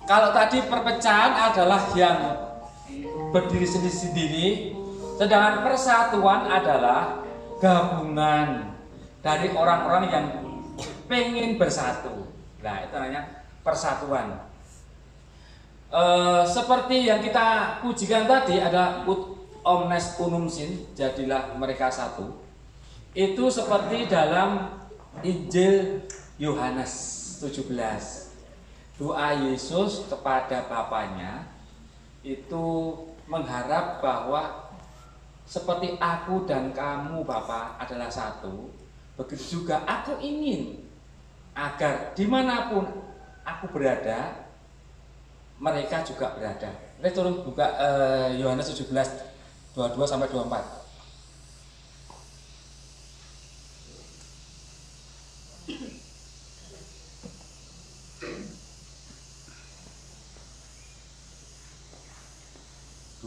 Kalau tadi perpecahan adalah yang berdiri sendiri-sendiri, sedangkan persatuan adalah gabungan dari orang-orang yang pengen bersatu. Nah, itu namanya persatuan. Seperti yang kita pujikan tadi, ada ut omnes unum sin, jadilah mereka satu. Itu seperti dalam Injil Yohanes 17. Doa Yesus kepada Bapaknya itu mengharap bahwa seperti aku dan kamu Bapa adalah satu, begitu juga aku ingin agar dimanapun aku berada, mereka juga berada. Kita turun buka Yohanes 17 22 sampai 24.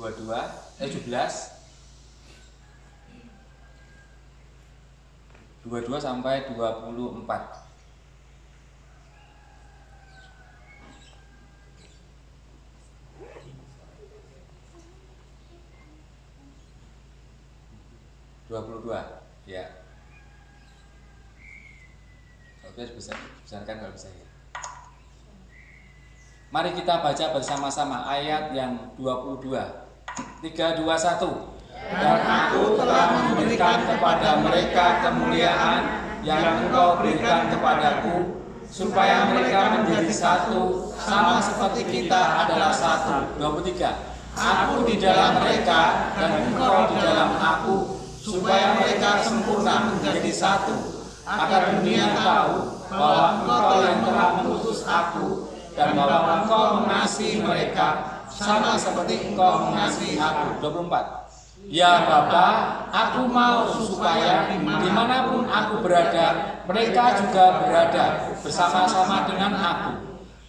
Dua 17 22 sampai 24. Ya. Oke, besarkan kalau bisa ya. Mari kita baca bersama-sama ayat yang 22. 3, 2, 1. Dan aku telah memberikan kepada mereka kemuliaan yang Engkau berikan kepadaku, supaya mereka menjadi satu, sama seperti kita adalah satu. 23. Aku di dalam mereka dan Engkau di dalam aku, supaya mereka sempurna menjadi satu, agar dunia tahu bahwa Engkau yang telah mengutus aku, dan bahwa Engkau mengasihi mereka sama seperti Engkau mengasihi aku. 24. Ya Bapa, aku mau supaya dimanapun aku berada, mereka juga berada bersama-sama dengan aku.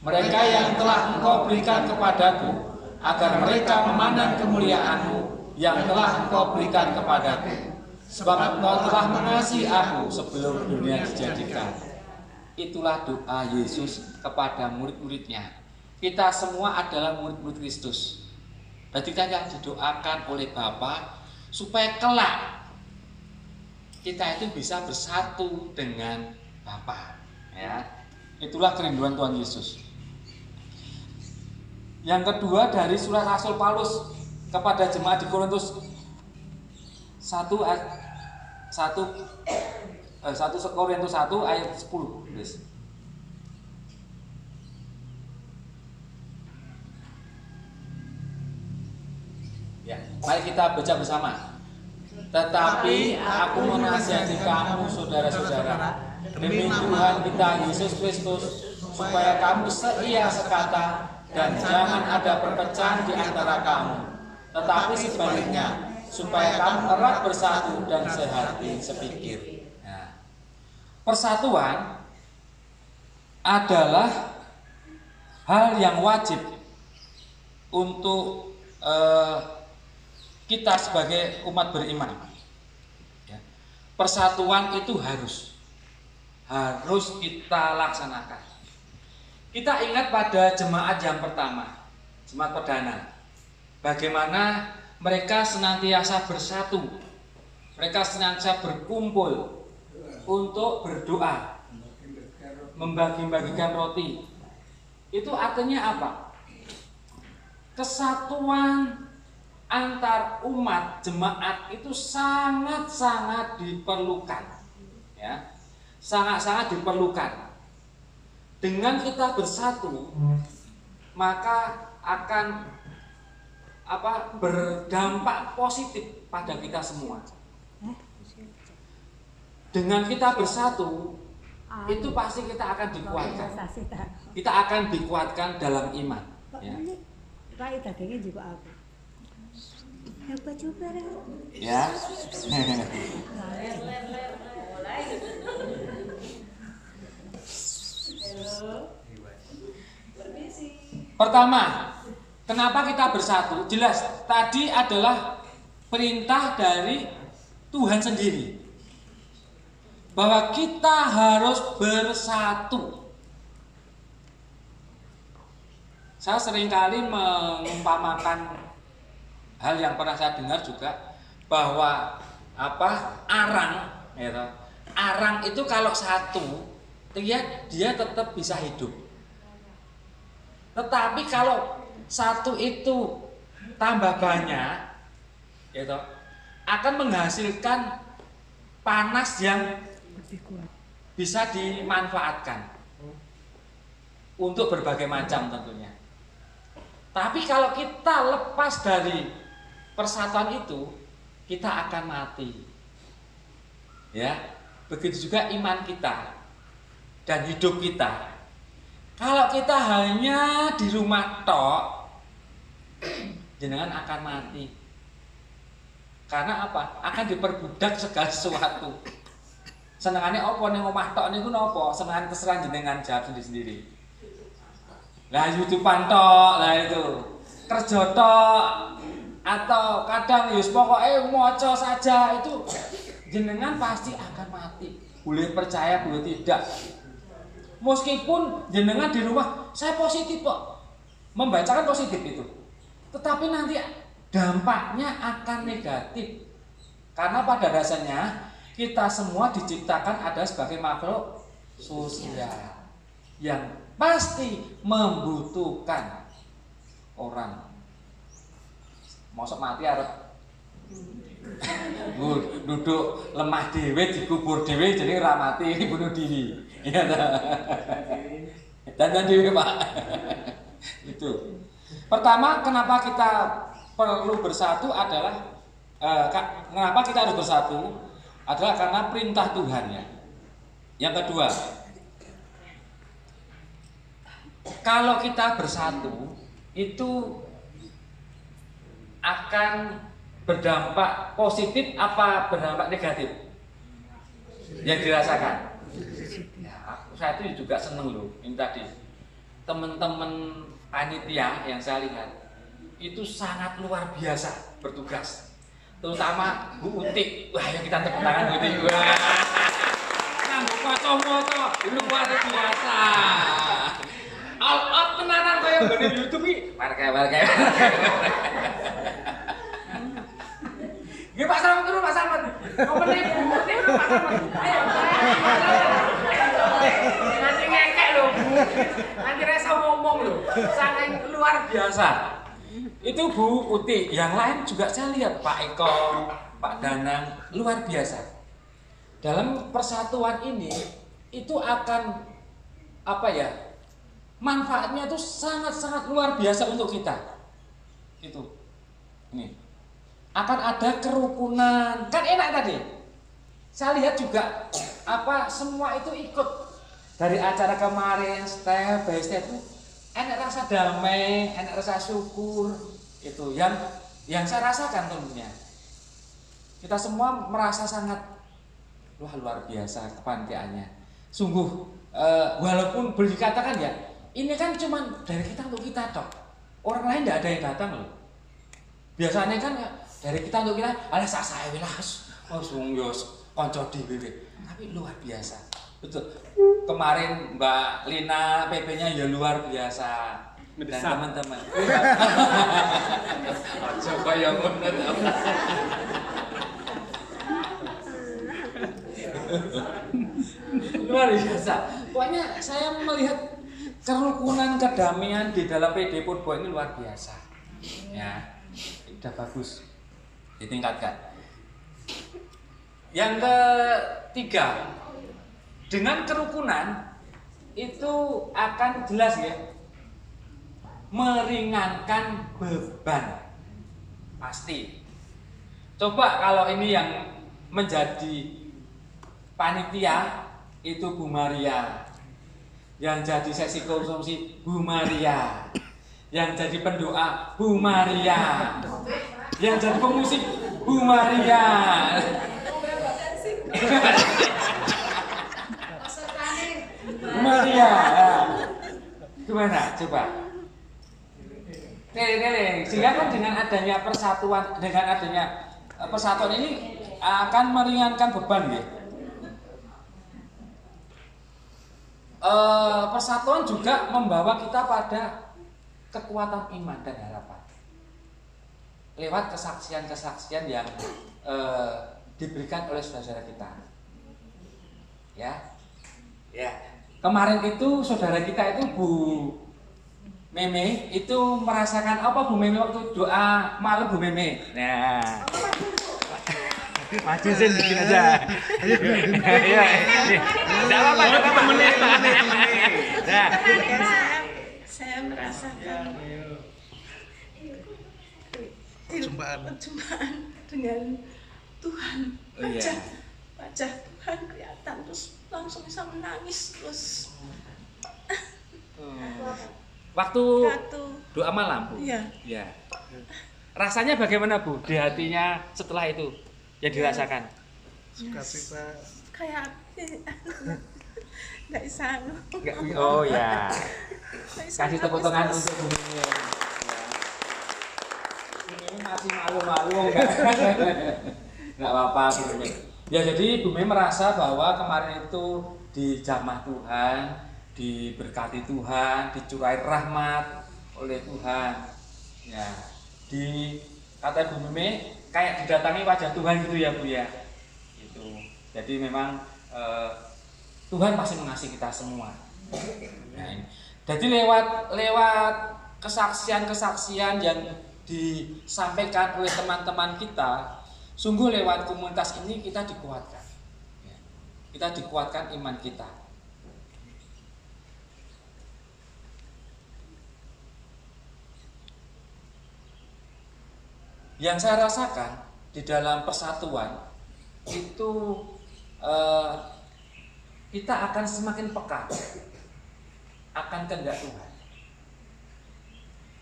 Mereka yang telah Engkau berikan kepadaku, agar mereka memandang kemuliaan-Mu yang telah Engkau berikan kepadaku. Sebab Engkau telah mengasihi aku sebelum dunia dijadikan. Itulah doa Yesus kepada murid-muridnya. Kita semua adalah murid-murid Kristus. Dan kita yang didoakan oleh Bapa supaya kelak kita itu bisa bersatu dengan Bapa. Ya, itulah kerinduan Tuhan Yesus. Yang kedua dari surat Rasul Paulus kepada jemaat di Korintus 1 Korintus 1 ayat 10. Please. Ya, mari kita baca bersama. Tetapi aku menasihati kamu saudara-saudara, demi Tuhan kita Yesus Kristus, supaya kamu seia sekata dan jangan ada perpecahan di antara kamu, tetapi sebaliknya, supaya kamu erat bersatu dan sehati sepikir. Nah, persatuan adalah hal yang wajib untuk kita sebagai umat beriman. Ya. Persatuan itu harus kita laksanakan. Kita ingat pada jemaat yang pertama, jemaat perdana, bagaimana mereka senantiasa bersatu, mereka senantiasa berkumpul untuk berdoa. membagi-bagikan roti. Itu artinya apa? Kesatuan antar umat jemaat itu sangat-sangat diperlukan, ya, sangat-sangat diperlukan. Dengan kita bersatu, maka akan berdampak positif pada kita semua. Dengan kita bersatu, itu pasti kita akan dikuatkan. Kita akan dikuatkan dalam iman. Ya. Ya. Pertama, kenapa kita bersatu? Jelas, tadi adalah perintah dari Tuhan sendiri bahwa kita harus bersatu. Saya seringkali mengumpamakan hal yang pernah saya dengar juga, bahwa arang, gitu. Arang itu kalau satu, dia tetap bisa hidup. Tetapi kalau satu itu tambah banyak, gitu, akan menghasilkan panas yang bisa dimanfaatkan untuk berbagai macam tentunya. Tapi kalau kita lepas dari persatuan itu, kita akan mati. Ya, begitu juga iman kita dan hidup kita. Kalau kita hanya di rumah tok, jenengan akan mati. Karena apa? Akan diperbudak segala sesuatu. Senengane apa ning omah tok niku napa? Senengane terserah jenengan, jawab sendiri-sendiri. Lah YouTube-an tok, lah itu. Kerja tok, atau kadang yus pokoknya moco saja, itu jenengan pasti akan mati. Boleh percaya, boleh tidak. Meskipun jenengan di rumah saya positif kok, membacakan positif itu, tetapi nanti dampaknya akan negatif. Karena pada dasarnya kita semua diciptakan ada sebagai makhluk sosial yang pasti membutuhkan orang. Mosok mati arep duduk lemah dhewe dikubur dhewe jadi ra mati, ini bunuh diri. Iya ta. Dan dhewe Pak. Itu. Pertama, kenapa kita perlu bersatu adalah kenapa kita harus bersatu adalah karena perintah Tuhan ya. Yang kedua, kalau kita bersatu itu akan berdampak positif apa berdampak negatif yang dirasakan? Ya, saya itu juga seneng loh. Ini tadi teman-teman panitia yang saya lihat itu sangat luar biasa bertugas. Terutama Bu Utik. Wah, ya kita tepuk tangan Bu Utik. Wah. Kanggo foto-foto luar biasa. Out tenanan kaya ngene YouTube iki. Warga. Nggih Pak Slamet turun Pak Slamet. Komene Bu Utik Pak Slamet. Ayo. Nanti ngekek lho Bu. Nanti rasa ngomong lho. Saking luar biasa. Itu Bu Uti, yang lain juga saya lihat Pak Eko, Pak Danang, luar biasa. Dalam persatuan ini itu akan manfaatnya itu sangat-sangat luar biasa untuk kita. Itu. Ini. Akan ada kerukunan. Kan enak tadi. Saya lihat juga semua itu ikut dari acara kemarin step by step itu. Enak rasa damai, enak rasa syukur, itu yang saya rasakan tentunya. Kita semua merasa sangat luar biasa kepanitiaannya. Sungguh, walaupun boleh dikatakan ya, ini kan cuma dari kita untuk kita toh. Orang lain tidak ada yang datang loh. Biasanya kan dari kita untuk kita, alah saya wilas, sungyos, konco dhewe. Tapi luar biasa. Betul. Kemarin Mbak Lina PP-nya ya luar biasa. Dan teman-teman. Coba yang benar. Luar biasa. Pokoknya saya melihat kerukunan, kedamaian di dalam PD Purbo ini luar biasa. Ya, sudah bagus ditingkatkan. Yang ketiga, dengan kerukunan itu akan jelas ya, meringankan beban. Pasti. Coba kalau ini yang menjadi panitia itu Bu Maria, yang jadi sesi konsumsi Bu Maria, yang jadi pendoa Bu Maria, yang jadi pemusik Bu Maria. Bu Maria, gimana? Coba. Sehingga kan dengan adanya persatuan, persatuan ini akan meringankan beban ya. Persatuan juga membawa kita pada kekuatan iman dan harapan lewat kesaksian-kesaksian yang diberikan oleh saudara kita. Ya. Kemarin itu saudara kita itu Bu Meme itu merasakan apa Bu Meme waktu doa malam Bu Meme? Nah. Maju sih bikin aja. Iya. Enggak apa-apa temenin. Nah, saya merasakan perjumpaan dengan Tuhan. Wajah Tuhan kelihatan terus langsung bisa menangis terus. Waktu doa malam Bu? Iya. Rasanya bagaimana Bu di hatinya setelah itu yang dirasakan? Sukacita. Kayak nggak bisa. Oh ya. Kasih tepuk tangan untuk Bu Mimi. Ini masih malu-malu nggak apa-apa Bu Mimi. Ya jadi Bu Mimi merasa bahwa kemarin itu dijamah Tuhan, diberkati Tuhan, dicurahi rahmat oleh Tuhan. Ya, di kata Bu Mimi kayak didatangi wajah Tuhan gitu ya Bu ya. Gitu. Jadi memang Tuhan pasti mengasihi kita semua. Nah, jadi lewat kesaksian-kesaksian yang disampaikan oleh teman-teman kita, sungguh lewat komunitas ini kita dikuatkan. Kita dikuatkan iman kita. Yang saya rasakan di dalam persatuan itu kita akan semakin peka akan kehendak Tuhan.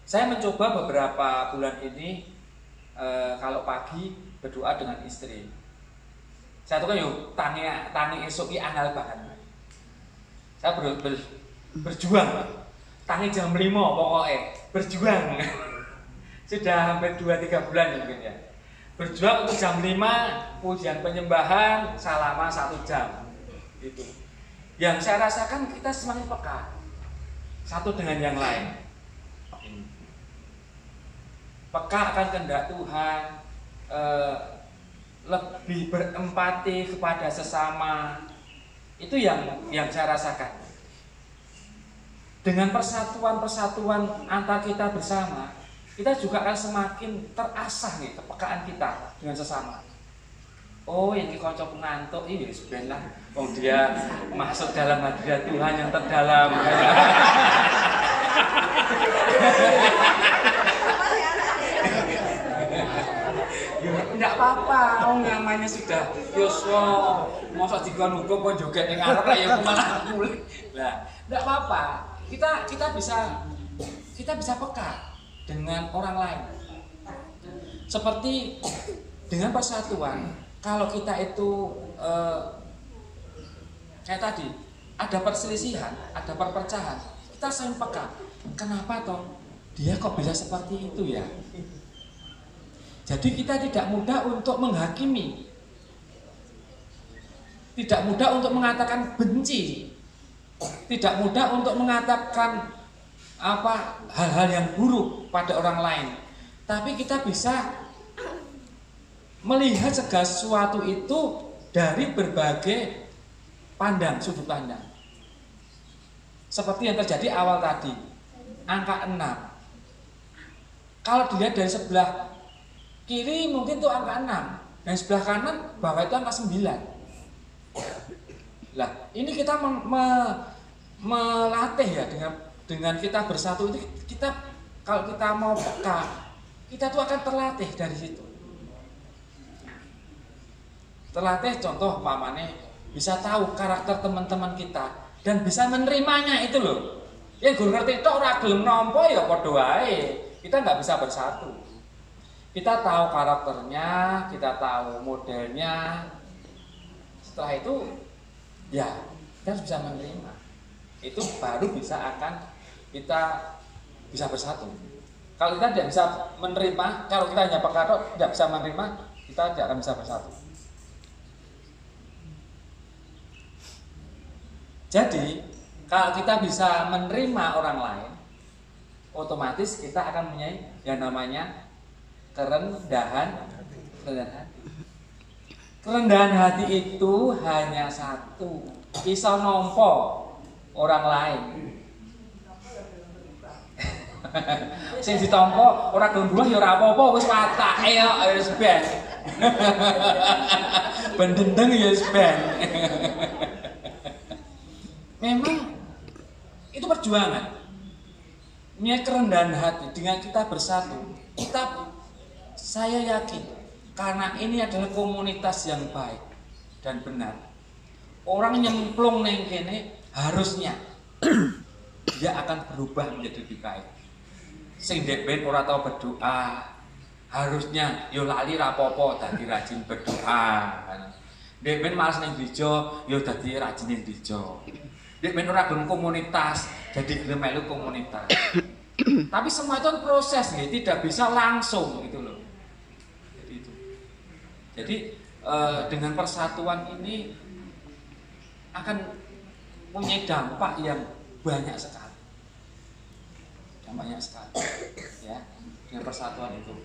Saya mencoba beberapa bulan ini kalau pagi berdoa dengan istri. Saya tuh kan yuk tangi esok anal banget. Saya berjuang. Tangi jam 5 pokoknya berjuang. Sudah hampir 2-3 bulan mungkin ya. Berjuang untuk jam 5 pujian penyembahan selama 1 jam. Itu. Yang saya rasakan kita semakin peka satu dengan yang lain. Peka akan kehendak Tuhan, lebih berempati kepada sesama. Itu yang saya rasakan. Dengan persatuan antar kita bersama, kita juga akan semakin terasah nih kepekaan kita dengan sesama. Oh, yang dikonco pengantuk ini sebenarnya, dia masuk dalam hadirat Tuhan yang terdalam. Enggak apa-apa, namanya sudah Yoswa, masa dikon hukum kok joget ning arep ya malah mulih. Nah, enggak apa-apa. Kita bisa peka dengan orang lain. Seperti dengan persatuan, kalau kita itu kayak tadi ada perselisihan, ada perpecahan, kita saling peka. Kenapa toh dia kok bisa seperti itu ya? Jadi kita tidak mudah untuk menghakimi, tidak mudah untuk mengatakan benci, tidak mudah untuk mengatakan hal-hal yang buruk pada orang lain. Tapi kita bisa melihat segala sesuatu itu dari berbagai sudut pandang. Seperti yang terjadi awal tadi, angka 6. Kalau dilihat dari sebelah kiri mungkin itu angka 6, dan sebelah kanan bawah itu angka 9. Lah, ini kita melatih ya dengan kita bersatu itu, kita kalau kita mau peka, kita tuh akan terlatih dari situ. Terlatih, contoh pamannya bisa tahu karakter teman-teman kita dan bisa menerimanya itu loh. Yang gue ngerti itu ora gelem nampa ya padha wae. Kita nggak bisa bersatu. Kita tahu karakternya, kita tahu modelnya. Setelah itu ya kita harus bisa menerima. Itu baru bisa akan kita bisa bersatu. Kalau kita tidak bisa menerima, kalau kita hanya peka tidak bisa menerima, kita tidak akan bisa bersatu. Jadi, kalau kita bisa menerima orang lain, otomatis kita akan punya yang namanya kerendahan hati. Kerendahan hati itu hanya satu, bisa nompo orang lain. Sing ditampa ora gelem ya ora apa-apa, wis watake ya wis ben. Ben dendeng ya wis ben. Memang itu perjuangan. Punya kerendahan hati dengan kita bersatu. Saya yakin karena ini adalah komunitas yang baik dan benar. Orang nyemplung neng kene harusnya dia akan berubah menjadi lebih baik. Sing dek ben ora tau berdoa, harusnya yo lali rapopo dadi rajin berdoa. Dek ben malas ning gereja, yo dadi rajin ning gereja. Dek ben ora gelem komunitas, jadi gelem melu komunitas. Tapi semua itu proses nggih, tidak bisa langsung gitu loh. Jadi itu. Jadi dengan persatuan ini akan punya dampak yang banyak sekali. Dampaknya sekali ya, dengan persatuan itu.